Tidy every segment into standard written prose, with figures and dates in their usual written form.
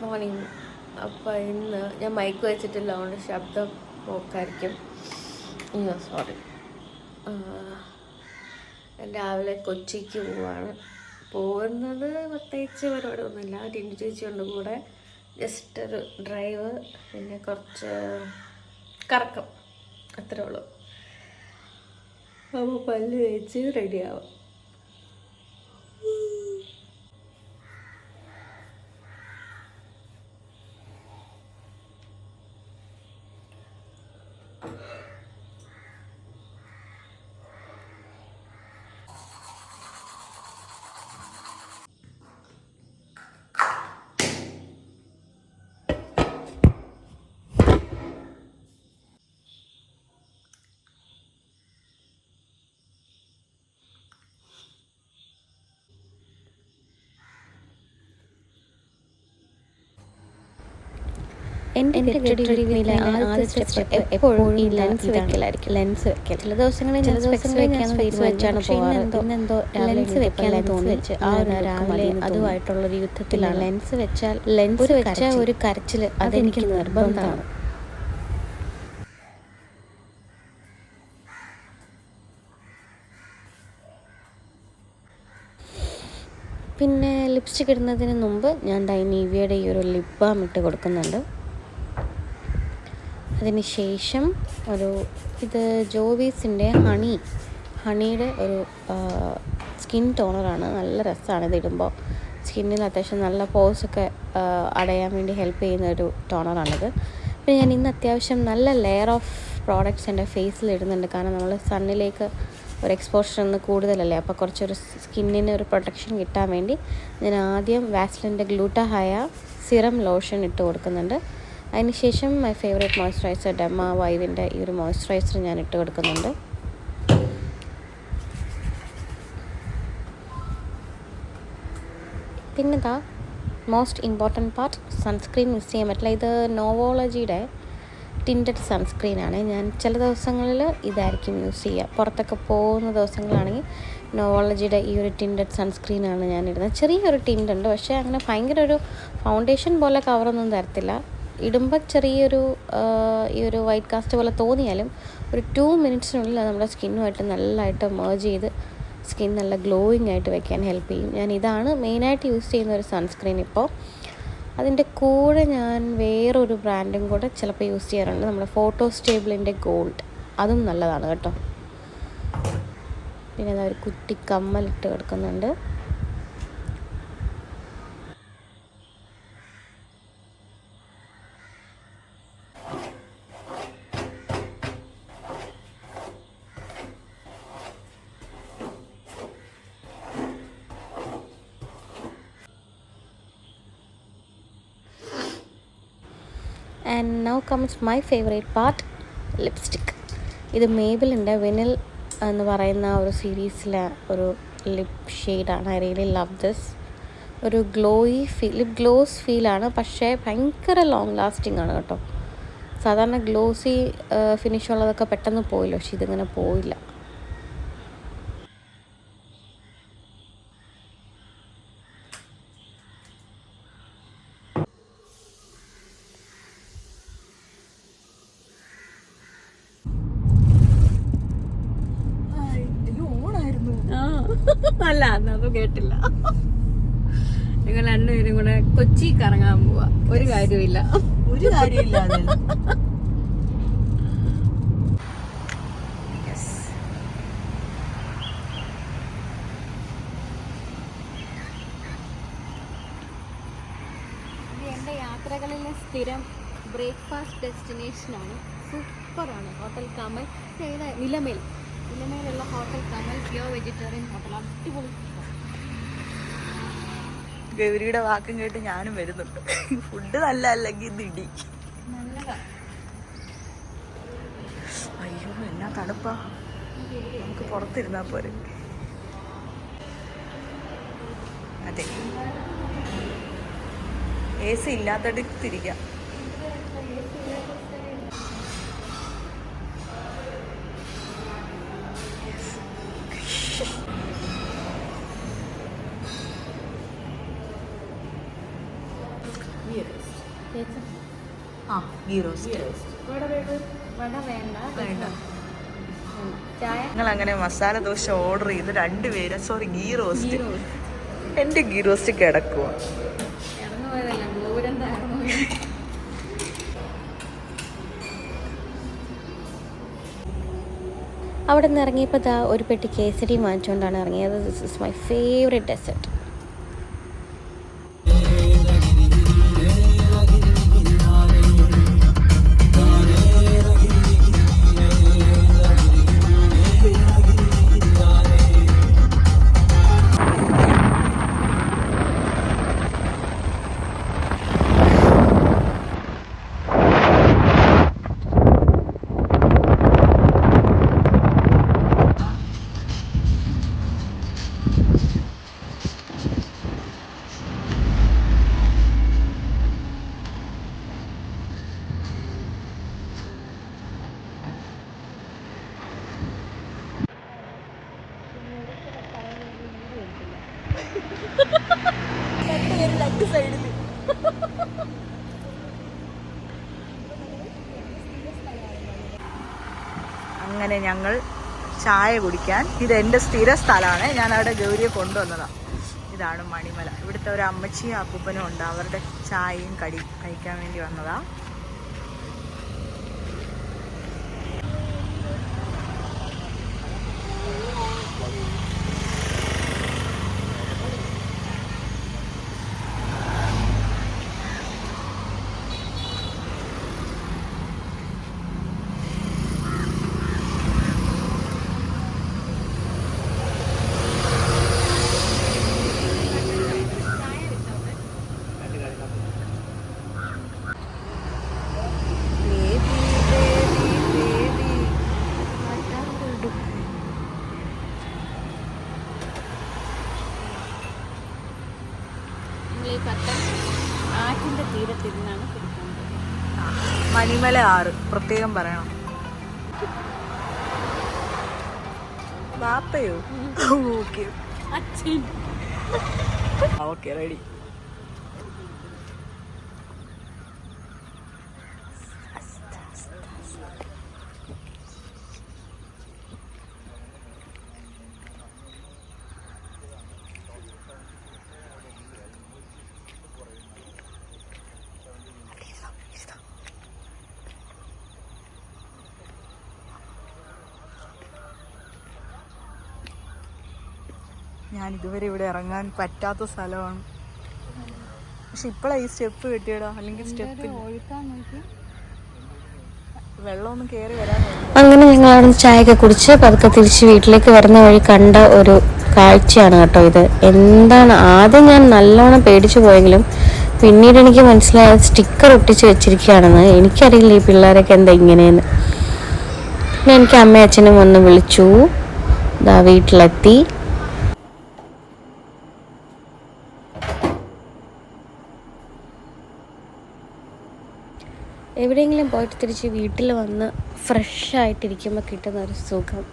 Morning. അപ്പോൾ ഇന്ന് ഞാൻ മൈക്ക് വെച്ചിട്ടില്ല, അതുകൊണ്ട് ശബ്ദം പോക്കായിരിക്കും. സോറി. രാവിലെ കൊച്ചിക്ക് പോവാണ്. പോകുന്നത് പ്രത്യേകിച്ച് പരിപാടിയൊന്നുമില്ല. ടിൻറ്റു ചേച്ചി ഉണ്ട് കൂടെ. ജസ്റ്റ് ഒരു ഡ്രൈവ്, പിന്നെ കുറച്ച് കറക്കം, അത്രേ ഉള്ളൂ. അപ്പോൾ പല്ല് തേച്ച് റെഡിയാവും. എൻ്റെ റിവ്യൂവിലെ ആദ്യത്തെ സ്റ്റെപ്പ് എപ്പോഴും ഈ ലെൻസ് വെക്കലായിരിക്കും. ലെൻസ് വെക്കൽ ചില ദിവസങ്ങളിൽ വെച്ചാണ് പോകാറ്. ഇന്നെന്തോ ലെൻസ് വെക്കാൻ തോന്നിച്ച് ആ രാവിലെ അതുമായിട്ടുള്ളൊരു യുദ്ധത്തിലാണ്. ലെൻസ് വെച്ചാൽ ഒരു കരച്ചിൽ അതെനിക്ക് നിർബന്ധമാണ്. പിന്നെ ലിപ്സ്റ്റിക് ഇടുന്നതിന് മുമ്പ് ഞാൻ നിവിയയുടെ ഈ ഒരു ലിപ് ബാം ഇട്ട് കൊടുക്കുന്നുണ്ട്. അതിന് ശേഷം ഇത് ജോവീസിൻ്റെ ഹണിയുടെ ഒരു സ്കിൻ ടോണറാണ്. നല്ല രസമാണ് ഇത് ഇടുമ്പോൾ. സ്കിന്നിൽ അത്യാവശ്യം നല്ല പോഴ്സൊക്കെ അടയാൻ വേണ്ടി ഹെൽപ്പ് ചെയ്യുന്ന ഒരു ടോണറാണിത്. പിന്നെ ഞാൻ ഇന്ന് അത്യാവശ്യം നല്ല ലെയർ ഓഫ് പ്രോഡക്റ്റ്സ് എൻ്റെ ഫേസിൽ ഇടുന്നുണ്ട്. കാരണം നമ്മൾ സണ്ണിലേക്ക് ഒരു എക്സ്പോഷർ ഒന്ന് കൂടുതലല്ലേ, അപ്പോൾ കുറച്ചൊരു സ്കിന്നിന് ഒരു പ്രൊട്ടക്ഷൻ കിട്ടാൻ വേണ്ടി ഞാൻ ആദ്യം വാസ്ലിൻ്റെ ഗ്ലൂട്ടാഹയ സിറം ലോഷൻ ഇട്ട് കൊടുക്കുന്നുണ്ട്. അതിനുശേഷം മൈ ഫേവറേറ്റ് മോയ്സ്ചറൈസർ ഡെമ്മ വൈവിൻ്റെ ഈ ഒരു മോയ്സ്ചറൈസർ ഞാൻ ഇട്ട് കൊടുക്കുന്നുണ്ട്. പിന്നെ most important part sunscreen miss ചെയ്യാൻ പറ്റില്ല. ഇത് നോവോളജിയുടെ ടിൻറ്റഡ് സൺസ്ക്രീനാണ്. ഞാൻ ചില ദിവസങ്ങളിൽ ഇതായിരിക്കും യൂസ് ചെയ്യുക. പുറത്തൊക്കെ പോകുന്ന ദിവസങ്ങളാണെങ്കിൽ നോവോളജിയുടെ ഈ ഒരു ടിൻറ്റഡ് സൺസ്ക്രീനാണ് ഞാൻ ഇടുന്നത്. ചെറിയൊരു ടിൻറ്റുണ്ട്, പക്ഷേ അങ്ങനെ ഭയങ്കര ഒരു ഫൗണ്ടേഷൻ പോലെ കവറൊന്നും തരത്തില്ല. ഇടുമ്പോൾ ചെറിയൊരു ഈ ഒരു വൈറ്റ് കാസ്റ്റ് പോലെ തോന്നിയാലും ഒരു 2 മിനിറ്റ്സിനുള്ളിൽ അത് നമ്മുടെ സ്കിന്നുമായിട്ട് നല്ലതായിട്ട് മേർജ് ചെയ്ത് സ്കിൻ നല്ല ഗ്ലോയിങ് ആയിട്ട് വെക്കാൻ ഹെൽപ്പ് ചെയ്യും. ഞാൻ ഇതാണ് മെയിനായിട്ട് യൂസ് ചെയ്യുന്ന ഒരു സൺസ്ക്രീൻ ഇപ്പോൾ. അതിൻ്റെ കൂടെ ഞാൻ വേറൊരു ബ്രാൻഡും കൂടെ ചിലപ്പോൾ യൂസ് ചെയ്യാറുണ്ട്. നമ്മുടെ ഫോട്ടോ സ്റ്റേബിളിൻ്റെ ഗോൾഡ്, അതും നല്ലതാണ് കേട്ടോ. പിന്നെ അതൊരു കുട്ടി കമ്മലിട്ട് കിടക്കുന്നുണ്ട്. And now comes my favourite part, lipstick. ഇത് മേബിളിൻ്റെ വിനിൽ എന്ന് പറയുന്ന ഒരു സീരീസിലെ ഒരു ലിപ് ഷെയ്ഡാണ്. I really love this. ഒരു ലിപ് ഗ്ലോസ് ഫീലാണ്, പക്ഷേ ഭയങ്കര ലോങ് ലാസ്റ്റിംഗ് ആണ് കേട്ടോ. സാധാരണ ഗ്ലോസി ഫിനിഷ് ഉള്ളതൊക്കെ പെട്ടെന്ന് പോയില്ല, പക്ഷെ ഇതിങ്ങനെ പോയില്ല. അല്ല, അന്നത് കേട്ടില്ല. നിങ്ങൾ രണ്ടുപേരും കൂടെ കൊച്ചി കറങ്ങാൻ പോവാ. ഒരു കാര്യമില്ല. എൻ്റെ യാത്രകളിലെ സ്ഥിരം ബ്രേക്ക്ഫാസ്റ്റ് ഡെസ്റ്റിനേഷനാണ്. സൂപ്പറാണ് ഹോട്ടൽ കമൽ. നിലമേലുള്ള hotel Kamal pure vegetarian hotel. അടിപൊളി. ഗൗരിയുടെ വാക്കും കേട്ട് ഞാനും വരുന്നുണ്ട്. ഫുഡ് നല്ല അല്ലെങ്കിൽ ഇടി നല്ലതാ. അയ്യോ എന്നാ തണുപ്പാ. നമുക്ക് പുറത്തിരുന്നാ പോരെ. അതെ, AC ഇല്ലാത്തടത്തിരിക്കാം. Yes. ഗീ റോസ്റ്റ്. വട വേണ്ട. വേണ്ട. ചായ. ഞങ്ങൾ അങ്ങനെ മസാല ദോശ ഓർഡർ ചെയ്ത് 2 പേര്, സോറി ഗീ റോസ്റ്റ്. എൻ്റെ ഗീ റോസ്റ്റ് കിടക്കുക. അവിടെ നിന്ന് ഇറങ്ങിയപ്പോൾ ദാ ഒരു പെട്ടി കേസരി വാങ്ങിച്ചുകൊണ്ടാണ് ഇറങ്ങിയത്. This is my favourite dessert. അങ്ങനെ ഞങ്ങൾ ചായ കുടിക്കാൻ, ഇത് എൻ്റെ സ്ഥിര സ്ഥലമാണ്, ഞാൻ അവിടെ ഗൗരിയെ കൊണ്ടുവന്നതാണ്. ഇതാണ് മണിമല. ഇവിടുത്തെ ഒരു അമ്മച്ചിയും അപ്പൂപ്പനും ഉണ്ട്, അവരുടെ ചായയും കടി കഴിക്കാൻ വേണ്ടി വന്നതാ. ആറ്റിൻ്റെ തീരത്തിരുന്നാണ് കുടിക്കുന്നത്. മണിമല ആറ് പ്രത്യേകം പറയണം. വാപ്പയോ? Okay okay, ready. ഞാൻ ഇതുവരെ ഇവിടെ ഇറങ്ങാൻ പറ്റാത്ത സ്ഥലമാണ്, പക്ഷെ ഇപ്പോഴാണ് ഈ സ്റ്റെപ്പ് കിട്ടിയടാ, അല്ലെങ്കിൽ സ്റ്റെപ്പ് വെള്ളമൊന്നും കയറി വരാൻ. അങ്ങനെ ഞങ്ങൾ അവിടെ ചായയൊക്കെ കുടിച്ച് പതുക്കെ തിരിച്ച് വീട്ടിലേക്ക് വരുന്ന വഴി കണ്ട ഒരു കാഴ്ചയാണ് കേട്ടോ ഇത്. എന്താണ്, ആദ്യം ഞാൻ നല്ലോണം പേടിച്ചു പോയെങ്കിലും പിന്നീട് എനിക്ക് മനസ്സിലായത് സ്റ്റിക്കർ ഒട്ടിച്ച് വെച്ചിരിക്കുകയാണെന്ന്. എനിക്കറിയില്ല ഈ പിള്ളേരൊക്കെ എന്താ ഇങ്ങനെയെന്ന്. പിന്നെ എനിക്ക് അമ്മയും അച്ഛനും വന്ന് വിളിച്ചു. ഇതാ വീട്ടിലെത്തി. എവിടെയെങ്കിലും പോയിട്ട് തിരിച്ച് വീട്ടിൽ വന്ന് ഫ്രഷായിട്ടിരിക്കുമ്പോൾ കിട്ടുന്ന ഒരു സുഖം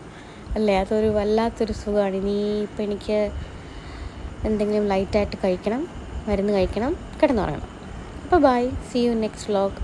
അല്ലേ, അതൊരു വല്ലാത്തൊരു സുഖമാണ്. ഇനിയിപ്പോൾ എനിക്ക് എന്തെങ്കിലും ലൈറ്റായിട്ട് കഴിക്കണം, മരുന്ന് കഴിക്കണം, കിടന്നുറങ്ങണം. അപ്പോൾ bye, see you next vlog.